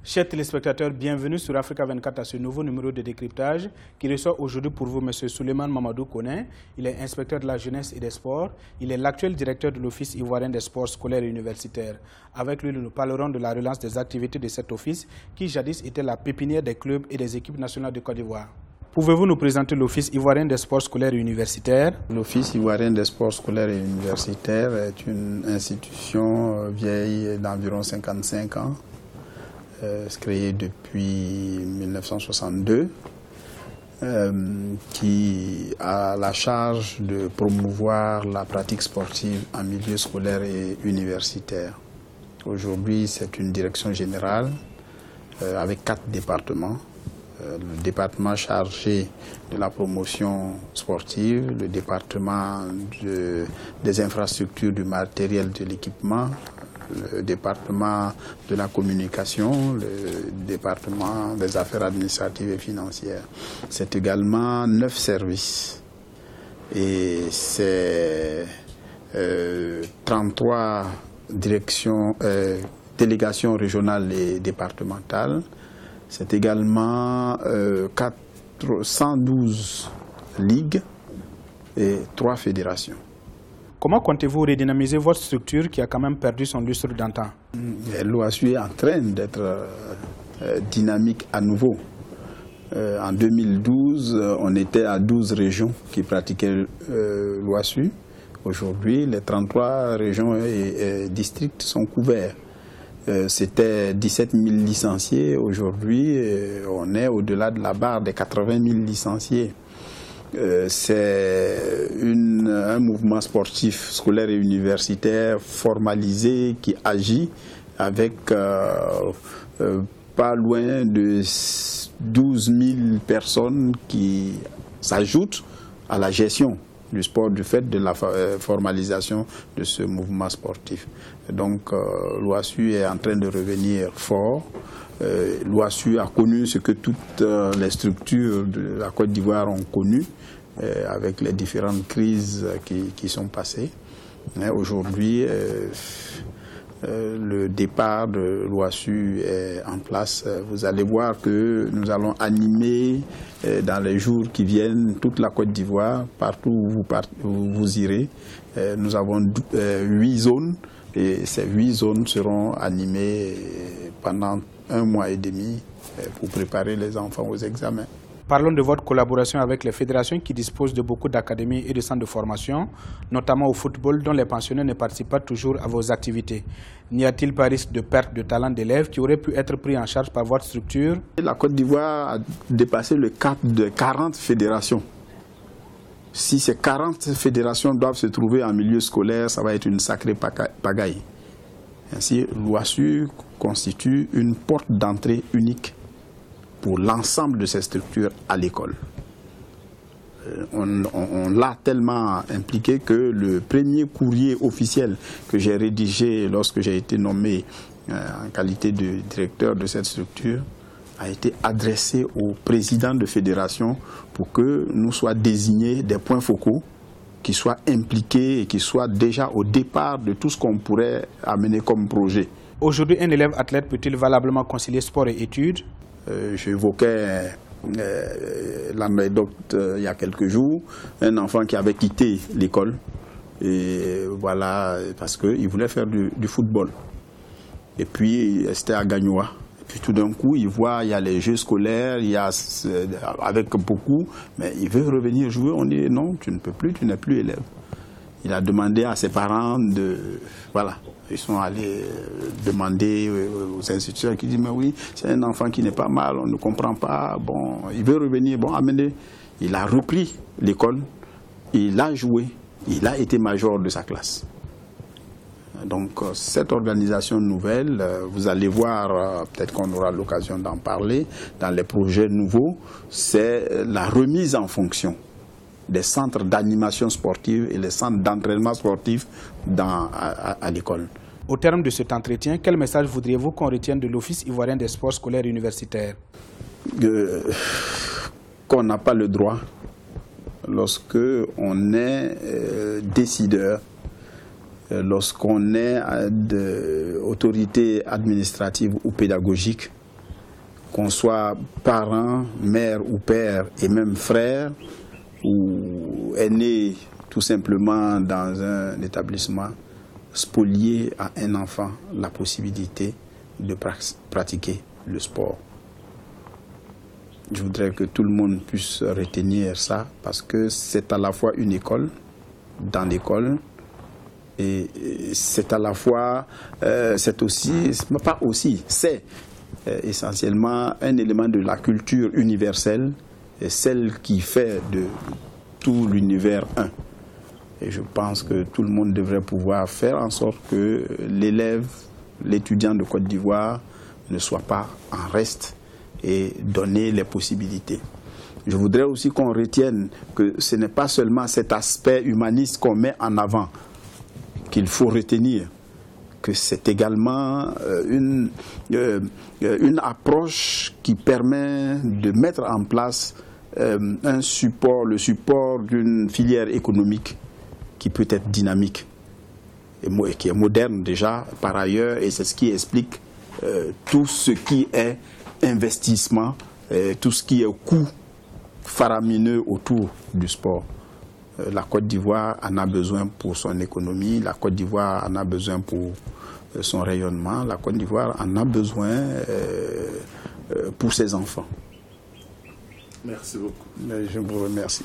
Chers téléspectateurs, bienvenue sur Africa 24 à ce nouveau numéro de décryptage qui reçoit aujourd'hui pour vous M. Souleymane Mamadou Koné. Il est inspecteur de la jeunesse et des sports. Il est l'actuel directeur de l'Office ivoirien des sports scolaires et universitaires. Avec lui, nous parlerons de la relance des activités de cet office qui jadis était la pépinière des clubs et des équipes nationales de Côte d'Ivoire. Pouvez-vous nous présenter l'Office ivoirien des sports scolaires et universitaires? L'Office ivoirien des sports scolaires et universitaires est une institution vieille d'environ 55 ans. Créé depuis 1962, qui a la charge de promouvoir la pratique sportive en milieu scolaire et universitaire. Aujourd'hui, c'est une direction générale avec 4 départements. Le département chargé de la promotion sportive, le département des infrastructures, du matériel, de l'équipement, le département de la communication, le département des affaires administratives et financières. C'est également 9 services et c'est 33 délégations régionales et départementales. C'est également 112 ligues et 3 fédérations. Comment comptez-vous redynamiser votre structure qui a quand même perdu son lustre d'antan? L'OASU est en train d'être dynamique à nouveau. En 2012, on était à 12 régions qui pratiquaient l'OASU. Aujourd'hui, les 33 régions et districts sont couverts. C'était 17 000 licenciés. Aujourd'hui, on est au-delà de la barre des 80 000 licenciés. C'est un mouvement sportif scolaire et universitaire formalisé qui agit avec pas loin de 12 000 personnes qui s'ajoutent à la gestion du sport du fait de la formalisation de ce mouvement sportif. Donc l'OASU est en train de revenir fort. L'OASU a connu ce que toutes les structures de la Côte d'Ivoire ont connu avec les différentes crises qui sont passées. Aujourd'hui, le départ de l'OASU est en place. Vous allez voir que nous allons animer dans les jours qui viennent toute la Côte d'Ivoire, partout où vous irez. Nous avons 8 zones et ces 8 zones seront animées pendant 1 mois et demi pour préparer les enfants aux examens. Parlons de votre collaboration avec les fédérations qui disposent de beaucoup d'académies et de centres de formation, notamment au football, dont les pensionnaires ne participent pas toujours à vos activités. N'y a-t-il pas risque de perte de talent d'élèves qui auraient pu être pris en charge par votre structure? La Côte d'Ivoire a dépassé le cap de 40 fédérations. Si ces 40 fédérations doivent se trouver en milieu scolaire, ça va être une sacrée pagaille. Ainsi, l'OASU constitue une porte d'entrée unique pour l'ensemble de ces structures à l'école. On l'a tellement impliqué que le premier courrier officiel que j'ai rédigé lorsque j'ai été nommé en qualité de directeur de cette structure a été adressé au président de fédération pour que nous soient désignés des points focaux qui soient impliqués et qui soient déjà au départ de tout ce qu'on pourrait amener comme projet. Aujourd'hui, un élève athlète peut-il valablement concilier sport et études? J'évoquais l'anecdote il y a quelques jours, un enfant qui avait quitté l'école et voilà parce qu'il voulait faire du football. Et puis c'était à Gagnoa. Et puis tout d'un coup, il voit il y a les jeux scolaires, il y a avec beaucoup, mais il veut revenir jouer. On dit non, tu ne peux plus, tu n'es plus élève. Il a demandé à ses parents de voilà. Ils sont allés demander aux instituteurs qui disent mais oui, c'est un enfant qui n'est pas mal, on ne comprend pas, bon, il veut revenir, bon, amenez. Il a repris l'école, il a joué, il a été major de sa classe. Donc cette organisation nouvelle, vous allez voir, peut-être qu'on aura l'occasion d'en parler, dans les projets nouveaux, c'est la remise en fonction des centres d'animation sportive et les centres d'entraînement sportif à l'école. Au terme de cet entretien, quel message voudriez-vous qu'on retienne de l'Office ivoirien des sports scolaires et universitaires? Qu'on n'a pas le droit, lorsque on est décideur, lorsqu'on est autorité administrative ou pédagogique, qu'on soit parent, mère ou père et même frère, ou est né tout simplement dans un établissement, spolier à un enfant la possibilité de pratiquer le sport. Je voudrais que tout le monde puisse retenir ça, parce que c'est à la fois une école, dans l'école, et c'est à la fois, c'est aussi, pas aussi, c'est essentiellement un élément de la culture universelle, et celle qui fait de tout l'univers un. Et je pense que tout le monde devrait pouvoir faire en sorte que l'élève, l'étudiant de Côte d'Ivoire ne soit pas en reste et donner les possibilités. Je voudrais aussi qu'on retienne que ce n'est pas seulement cet aspect humaniste qu'on met en avant qu'il faut retenir, que c'est également une approche qui permet de mettre en place un support, le support d'une filière économique qui peut être dynamique et qui est moderne déjà par ailleurs, et c'est ce qui explique tout ce qui est investissement, tout ce qui est coût faramineux autour du sport. La Côte d'Ivoire en a besoin pour son économie, la Côte d'Ivoire en a besoin pour son rayonnement, la Côte d'Ivoire en a besoin pour ses enfants. Merci beaucoup. Je vous remercie.